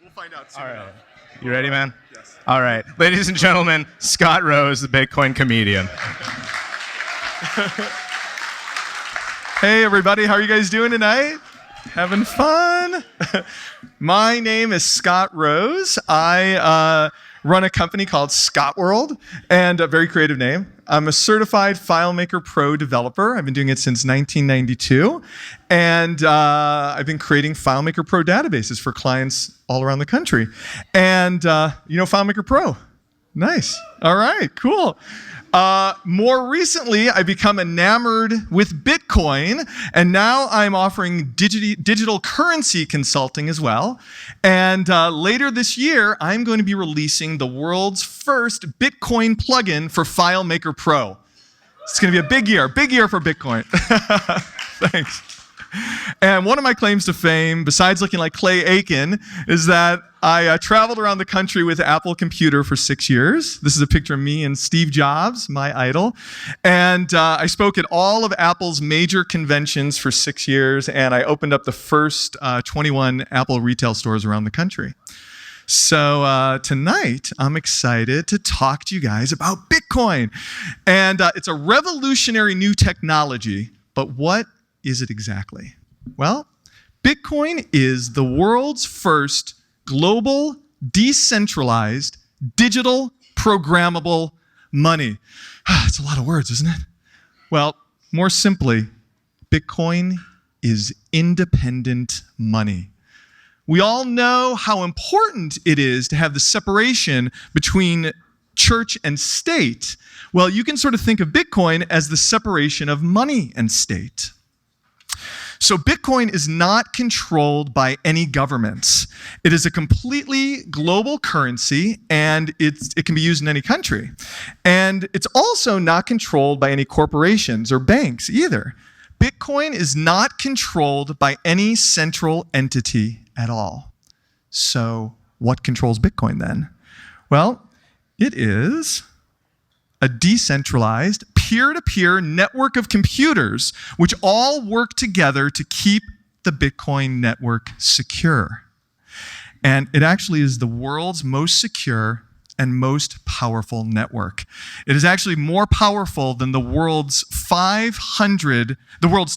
We'll find out soon. All right. You ready, man? Yes. All right. Ladies and gentlemen, Scott Rose, the Bitcoin comedian. Hey, everybody. How are you guys doing tonight? Having fun? My name is Scott Rose. I run a company called Scott World, and a very creative name. I'm a certified FileMaker Pro developer. I've been doing it since 1992, and I've been creating FileMaker Pro databases for clients all around the country. And you know FileMaker Pro? Nice. All right, cool. More recently, I become enamored with Bitcoin, and now I'm offering digital currency consulting as well. And later this year, I'm going to be releasing the world's first Bitcoin plugin for FileMaker Pro. It's going to be a big year for Bitcoin. Thanks. And one of my claims to fame, besides looking like Clay Aiken, is that I traveled around the country with Apple Computer for 6 years. This is a picture of me and Steve Jobs, my idol. And I spoke at all of Apple's major conventions for 6 years, and I opened up the first 21 Apple retail stores around the country. So tonight, I'm excited to talk to you guys about Bitcoin. And it's a revolutionary new technology, but what is it exactly? Well, Bitcoin is the world's first global, decentralized, digital, programmable money. It's a lot of words, isn't it? Well, more simply, Bitcoin is independent money. We all know how important it is to have the separation between church and state. Well, you can sort of think of Bitcoin as the separation of money and state. So Bitcoin is not controlled by any governments. It is a completely global currency, and it can be used in any country. And it's also not controlled by any corporations or banks either. Bitcoin is not controlled by any central entity at all. So what controls Bitcoin then? Well, it is a decentralized, peer-to-peer network of computers which all work together to keep the Bitcoin network secure. And it actually is the world's most secure and most powerful network. It is actually more powerful than the world's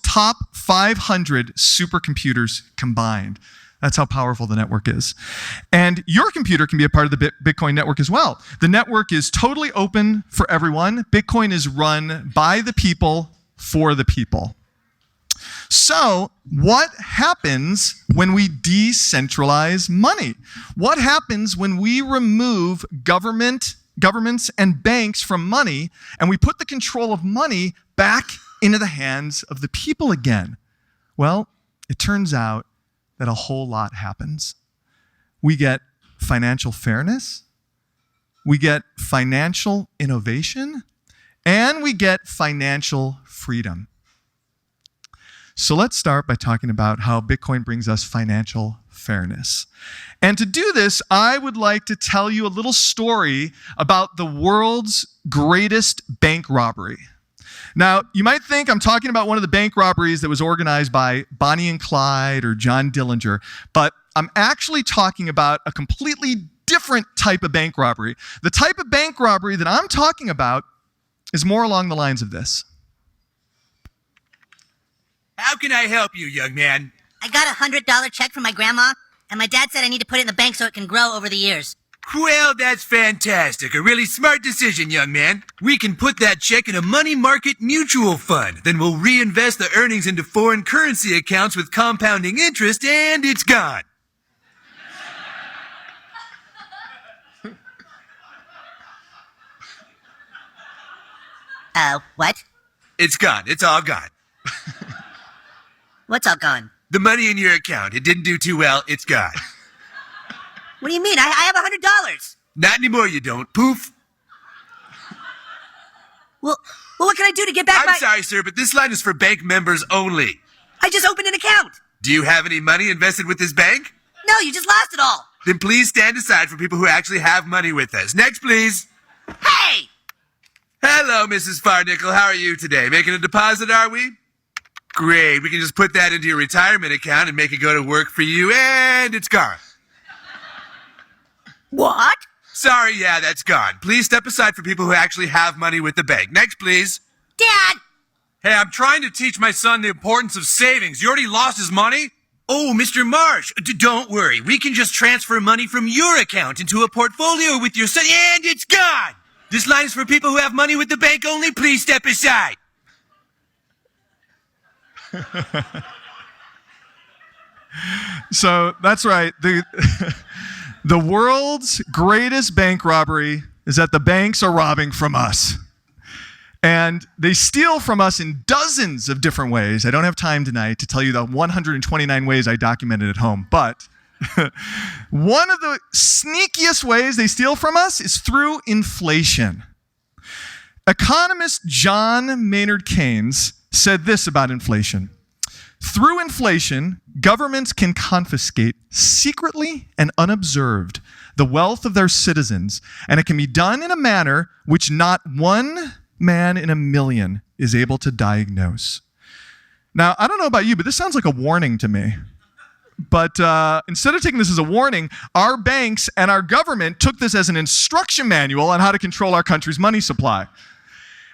top 500 supercomputers combined. That's how powerful the network is. And your computer can be a part of the Bitcoin network as well. The network is totally open for everyone. Bitcoin is run by the people for the people. So, what happens when we decentralize money? What happens when we remove governments and banks from money and we put the control of money back into the hands of the people again? Well, it turns out that a whole lot happens. We get financial fairness, we get financial innovation, and we get financial freedom. So let's start by talking about how Bitcoin brings us financial fairness. And to do this, I would like to tell you a little story about the world's greatest bank robbery. Now, you might think I'm talking about one of the bank robberies that was organized by Bonnie and Clyde or John Dillinger, but I'm actually talking about a completely different type of bank robbery. The type of bank robbery that I'm talking about is more along the lines of this. How can I help you, young man? I got a $100 check from my grandma, and my dad said I need to put it in the bank so it can grow over the years. Well, that's fantastic. A really smart decision, young man. We can put that check in a money market mutual fund. Then we'll reinvest the earnings into foreign currency accounts with compounding interest, and it's gone. What? It's gone. It's all gone. What's all gone? The money in your account. It didn't do too well. It's gone. What do you mean? I have $100. Not anymore, you don't. Poof. Well, what can I do to get back I'm sorry, sir, but this line is for bank members only. I just opened an account. Do you have any money invested with this bank? No, you just lost it all. Then please stand aside for people who actually have money with us. Next, please. Hey! Hello, Mrs. Farnickel. How are you today? Making a deposit, are we? Great. We can just put that into your retirement account and make it go to work for you, and it's gone. What? Sorry, yeah, that's gone. Please step aside for people who actually have money with the bank. Next, please. Dad! Hey, I'm trying to teach my son the importance of savings. You already lost his money? Oh, Mr. Marsh, don't worry. We can just transfer money from your account into a portfolio with your son, and it's gone! This line is for people who have money with the bank only. Please step aside. So that's right. The world's greatest bank robbery is that the banks are robbing from us. And they steal from us in dozens of different ways. I don't have time tonight to tell you the 129 ways I documented at home, but one of the sneakiest ways they steal from us is through inflation. Economist John Maynard Keynes said this about inflation. Through inflation, governments can confiscate secretly and unobserved the wealth of their citizens, and it can be done in a manner which not one man in a million is able to diagnose. Now, I don't know about you, but this sounds like a warning to me. But instead of taking this as a warning, our banks and our government took this as an instruction manual on how to control our country's money supply.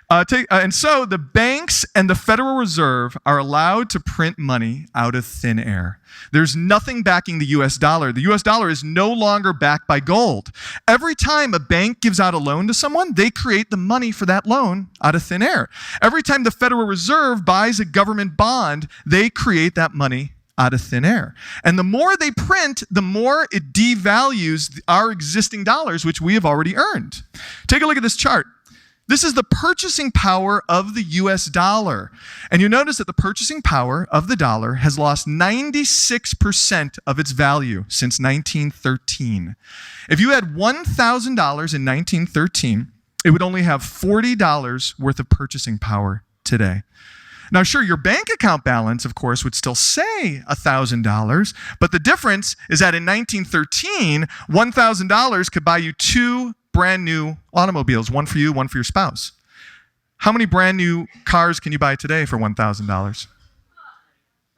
And so the banks and the Federal Reserve are allowed to print money out of thin air. There's nothing backing the US dollar. The US dollar is no longer backed by gold. Every time a bank gives out a loan to someone, they create the money for that loan out of thin air. Every time the Federal Reserve buys a government bond, they create that money out of thin air. And the more they print, the more it devalues our existing dollars, which we have already earned. Take a look at this chart. This is the purchasing power of the US dollar. And you notice that the purchasing power of the dollar has lost 96% of its value since 1913. If you had $1,000 in 1913, it would only have $40 worth of purchasing power today. Now, sure, your bank account balance, of course, would still say $1,000, but the difference is that in 1913, $1,000 could buy you two brand new automobiles, one for you, one for your spouse. How many brand new cars can you buy today for $1,000?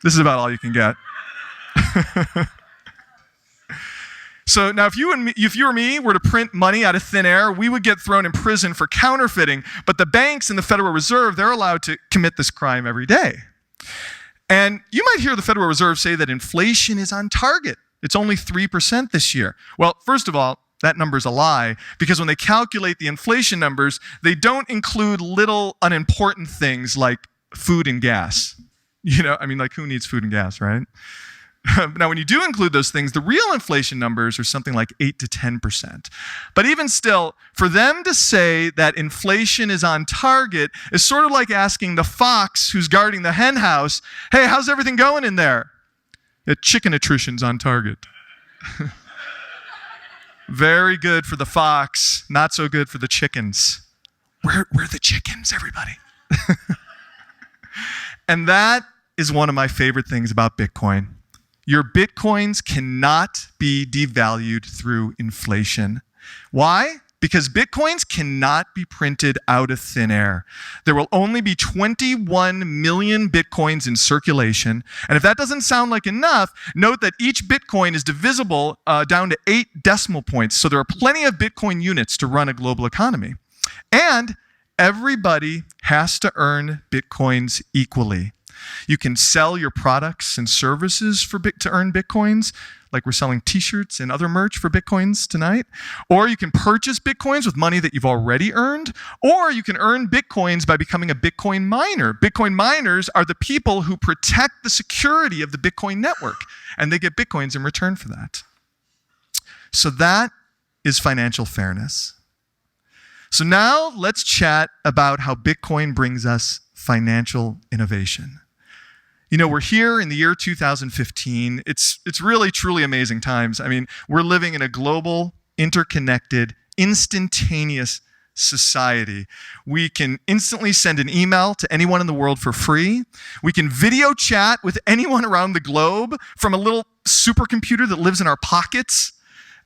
This is about all you can get. So now if you or me were to print money out of thin air, we would get thrown in prison for counterfeiting, but the banks and the Federal Reserve, they're allowed to commit this crime every day. And you might hear the Federal Reserve say that inflation is on target. It's only 3% this year. Well, first of all, that number's a lie, because when they calculate the inflation numbers, they don't include little unimportant things like food and gas. Like who needs food and gas, right? Now, when you do include those things, the real inflation numbers are something like 8 to 10%. But even still, for them to say that inflation is on target is sort of like asking the fox who's guarding the hen house, hey, how's everything going in there? The chicken attrition's on target. Very good for the fox, not so good for the chickens. We're the chickens, everybody. And that is one of my favorite things about Bitcoin. Your Bitcoins cannot be devalued through inflation. Why? Because Bitcoins cannot be printed out of thin air. There will only be 21 million Bitcoins in circulation. And if that doesn't sound like enough, note that each Bitcoin is divisible down to 8 decimal points. So there are plenty of Bitcoin units to run a global economy. And everybody has to earn Bitcoins equally. You can sell your products and services to earn Bitcoins, like we're selling t-shirts and other merch for Bitcoins tonight. Or you can purchase Bitcoins with money that you've already earned. Or you can earn Bitcoins by becoming a Bitcoin miner. Bitcoin miners are the people who protect the security of the Bitcoin network, and they get Bitcoins in return for that. So that is financial fairness. So now let's chat about how Bitcoin brings us financial innovation. We're here in the year 2015. It's really, truly amazing times. We're living in a global, interconnected, instantaneous society. We can instantly send an email to anyone in the world for free. We can video chat with anyone around the globe from a little supercomputer that lives in our pockets.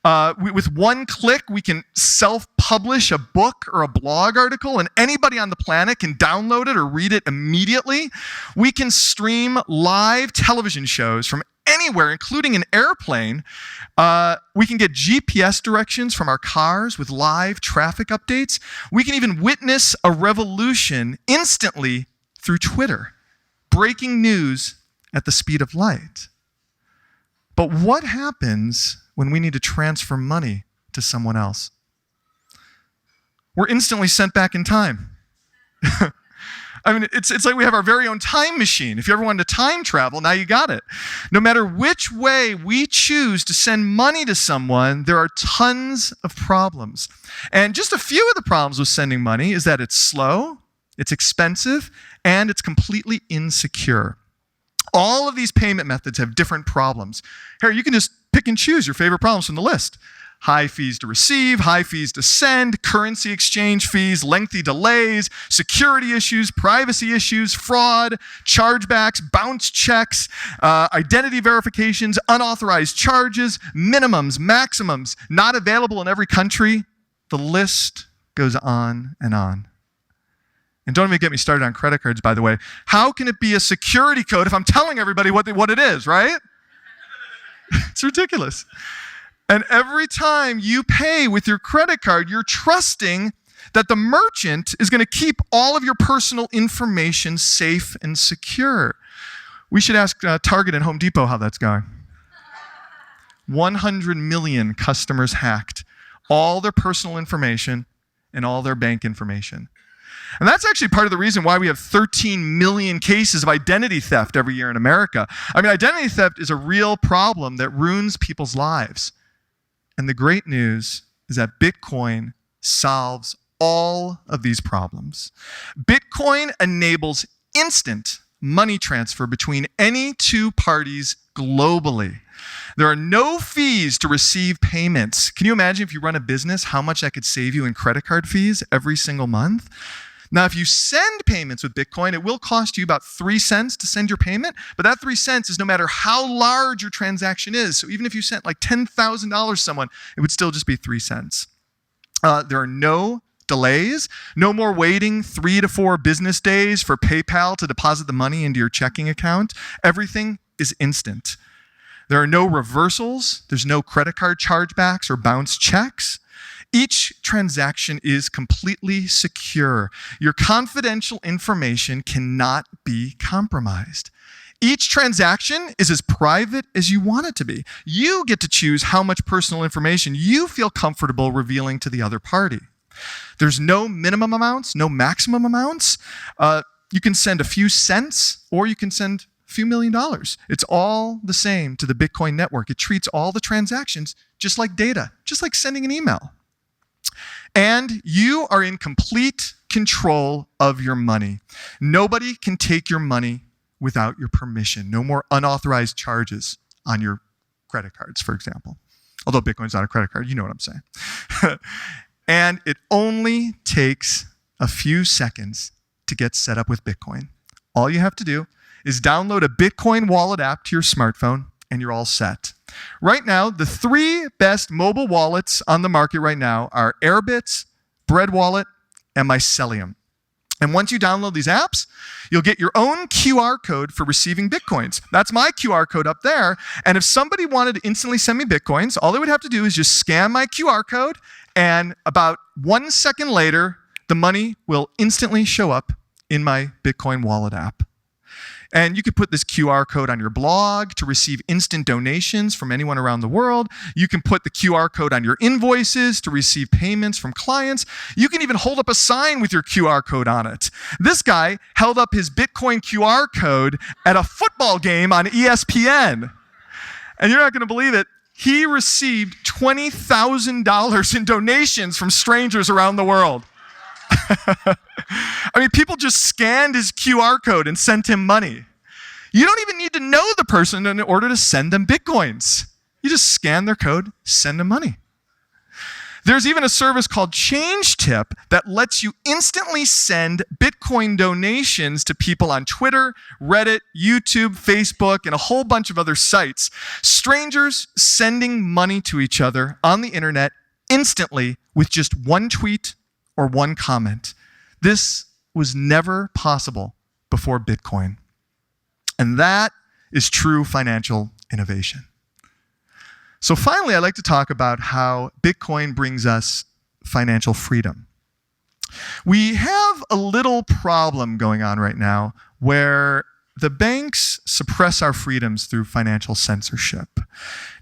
With one click, we can self-publish a book or a blog article, and anybody on the planet can download it or read it immediately. We can stream live television shows from anywhere, including an airplane. We can get GPS directions from our cars with live traffic updates. We can even witness a revolution instantly through Twitter, breaking news at the speed of light. But what happens when we need to transfer money to someone else? We're instantly sent back in time. I mean, it's like we have our very own time machine. If you ever wanted to time travel, now you got it. No matter which way we choose to send money to someone, there are tons of problems. And just a few of the problems with sending money is that it's slow, it's expensive, and it's completely insecure. All of these payment methods have different problems. Here, you can just pick and choose your favorite problems from the list. High fees to receive, high fees to send, currency exchange fees, lengthy delays, security issues, privacy issues, fraud, chargebacks, bounce checks, identity verifications, unauthorized charges, minimums, maximums, not available in every country. The list goes on and on. And don't even get me started on credit cards, by the way. How can it be a security code if I'm telling everybody what it is, right? It's ridiculous. And every time you pay with your credit card, you're trusting that the merchant is going to keep all of your personal information safe and secure. We should ask Target and Home Depot how that's going. 100 million customers hacked, all their personal information and all their bank information. And that's actually part of the reason why we have 13 million cases of identity theft every year in America. I mean, identity theft is a real problem that ruins people's lives. And the great news is that Bitcoin solves all of these problems. Bitcoin enables instant money transfer between any two parties globally. There are no fees to receive payments. Can you imagine if you run a business, how much that could save you in credit card fees every single month? Now, if you send payments with Bitcoin, it will cost you about 3 cents to send your payment, but that 3 cents is no matter how large your transaction is. So even if you sent like $10,000 to someone, it would still just be 3 cents. There are no delays, no more waiting 3 to 4 business days for PayPal to deposit the money into your checking account. Everything is instant. There are no reversals. There's no credit card chargebacks or bounce checks. Each transaction is completely secure. Your confidential information cannot be compromised. Each transaction is as private as you want it to be. You get to choose how much personal information you feel comfortable revealing to the other party. There's no minimum amounts, no maximum amounts. You can send a few cents or you can send a few $1 million. It's all the same to the Bitcoin network. It treats all the transactions just like data, just like sending an email. And you are in complete control of your money. Nobody can take your money without your permission. No more unauthorized charges on your credit cards, for example. Although Bitcoin's not a credit card, you know what I'm saying. And it only takes a few seconds to get set up with Bitcoin. All you have to do is download a Bitcoin wallet app to your smartphone and you're all set. Right now, the 3 best mobile wallets on the market right now are Airbitz, Bread Wallet, and Mycelium. And once you download these apps, you'll get your own QR code for receiving Bitcoins. That's my QR code up there. And if somebody wanted to instantly send me Bitcoins, all they would have to do is just scan my QR code, and about 1 second later, the money will instantly show up in my Bitcoin wallet app. And you could put this QR code on your blog to receive instant donations from anyone around the world. You can put the QR code on your invoices to receive payments from clients. You can even hold up a sign with your QR code on it. This guy held up his Bitcoin QR code at a football game on ESPN. And you're not going to believe it. He received $20,000 in donations from strangers around the world. I mean, people just scanned his QR code and sent him money. You don't even need to know the person in order to send them Bitcoins. You just scan their code, send them money. There's even a service called ChangeTip that lets you instantly send Bitcoin donations to people on Twitter, Reddit, YouTube, Facebook, and a whole bunch of other sites. Strangers sending money to each other on the internet instantly with just one tweet or one comment. This was never possible before Bitcoin. And that is true financial innovation. So finally, I'd like to talk about how Bitcoin brings us financial freedom. We have a little problem going on right now where the banks suppress our freedoms through financial censorship.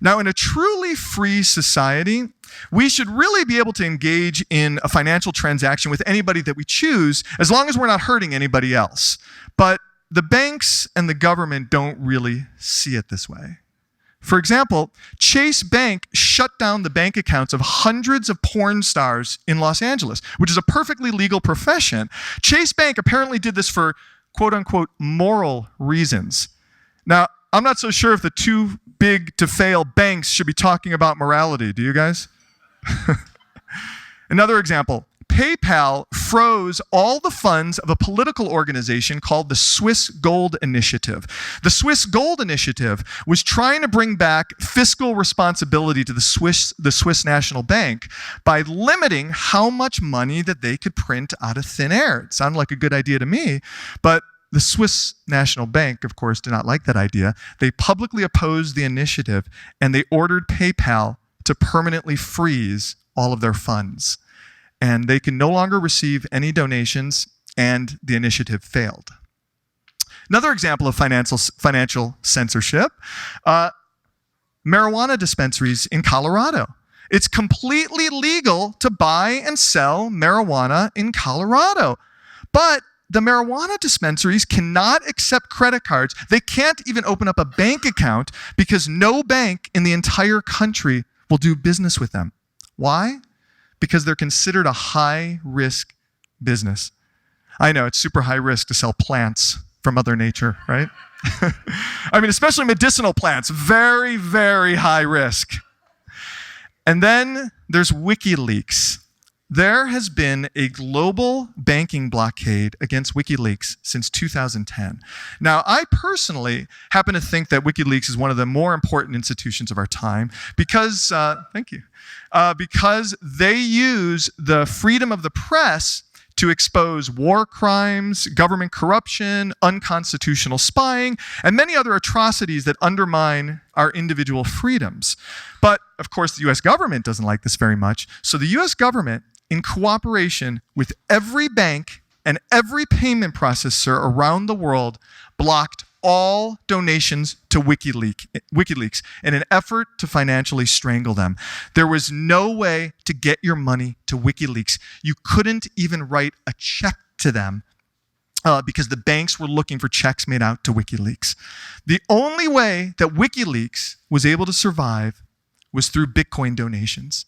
Now, in a truly free society, we should really be able to engage in a financial transaction with anybody that we choose, as long as we're not hurting anybody else. But the banks and the government don't really see it this way. For example, Chase Bank shut down the bank accounts of hundreds of porn stars in Los Angeles, which is a perfectly legal profession. Chase Bank apparently did this for quote-unquote moral reasons. Now, I'm not so sure if the too big to fail banks should be talking about morality. Do you guys? Another example, PayPal froze all the funds of a political organization called the Swiss Gold Initiative. The Swiss Gold Initiative was trying to bring back fiscal responsibility to the Swiss National Bank by limiting how much money that they could print out of thin air. It sounded like a good idea to me, but the Swiss National Bank, of course, did not like that idea. They publicly opposed the initiative, and they ordered PayPal to permanently freeze all of their funds. And they can no longer receive any donations, and the initiative failed. Another example of financial censorship, marijuana dispensaries in Colorado. It's completely legal to buy and sell marijuana in Colorado. But the marijuana dispensaries cannot accept credit cards. They can't even open up a bank account because no bank in the entire country will do business with them. Why? Because they're considered a high-risk business. I know, it's super high risk to sell plants from Mother Nature, right? I mean, especially medicinal plants, very, very high risk. And then there's WikiLeaks. There has been a global banking blockade against WikiLeaks since 2010. Now, I personally happen to think that WikiLeaks is one of the more important institutions of our time because, because they use the freedom of the press to expose war crimes, government corruption, unconstitutional spying, and many other atrocities that undermine our individual freedoms. But, of course, the US government doesn't like this very much. So the US government, in cooperation with every bank and every payment processor around the world, blocked all donations to WikiLeaks in an effort to financially strangle them. There was no way to get your money to WikiLeaks. You couldn't even write a check to them because the banks were looking for checks made out to WikiLeaks. The only way that WikiLeaks was able to survive was through Bitcoin donations.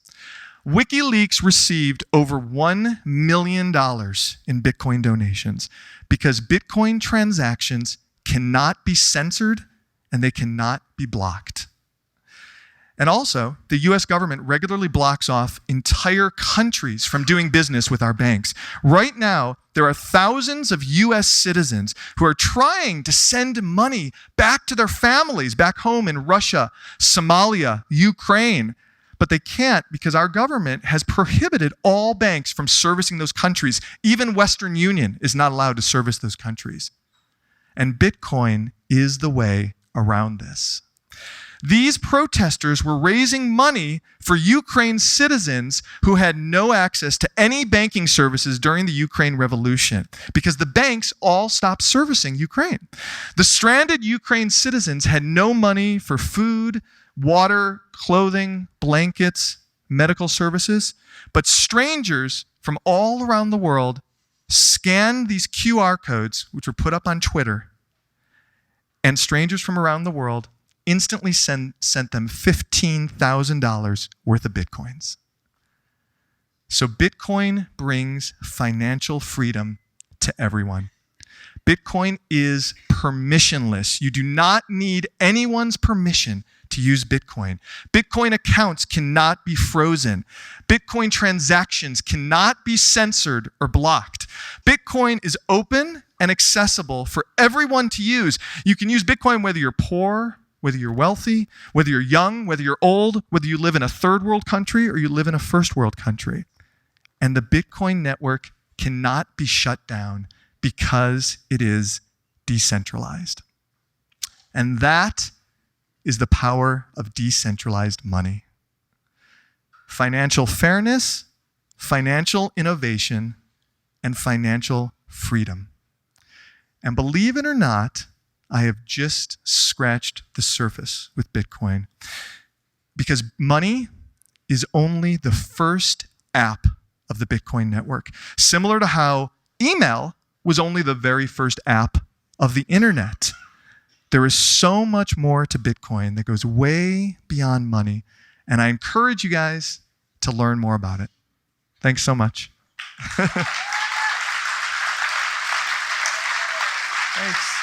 WikiLeaks received over $1 million in Bitcoin donations because Bitcoin transactions cannot be censored and they cannot be blocked. And also, the US government regularly blocks off entire countries from doing business with our banks. Right now, there are thousands of US citizens who are trying to send money back to their families back home in Russia, Somalia, Ukraine. But they can't because our government has prohibited all banks from servicing those countries. Even Western Union is not allowed to service those countries. And Bitcoin is the way around this. These protesters were raising money for Ukraine citizens who had no access to any banking services during the Ukraine Revolution because the banks all stopped servicing Ukraine. The stranded Ukraine citizens had no money for food, water, clothing, blankets, medical services, but strangers from all around the world scanned these QR codes, which were put up on Twitter, and strangers from around the world instantly sent them $15,000 worth of Bitcoins. So Bitcoin brings financial freedom to everyone. Bitcoin is permissionless. You do not need anyone's permission to use Bitcoin. Bitcoin accounts cannot be frozen. Bitcoin transactions cannot be censored or blocked. Bitcoin is open and accessible for everyone to use. You can use Bitcoin whether you're poor, whether you're wealthy, whether you're young, whether you're old, whether you live in a third world country or you live in a first world country. And the Bitcoin network cannot be shut down because it is decentralized. And that is the power of decentralized money. Financial fairness, financial innovation, and financial freedom. And believe it or not, I have just scratched the surface with Bitcoin, because money is only the first app of the Bitcoin network, similar to how email was only the very first app of the internet. There is so much more to Bitcoin that goes way beyond money, and I encourage you guys to learn more about it. Thanks so much. Thanks.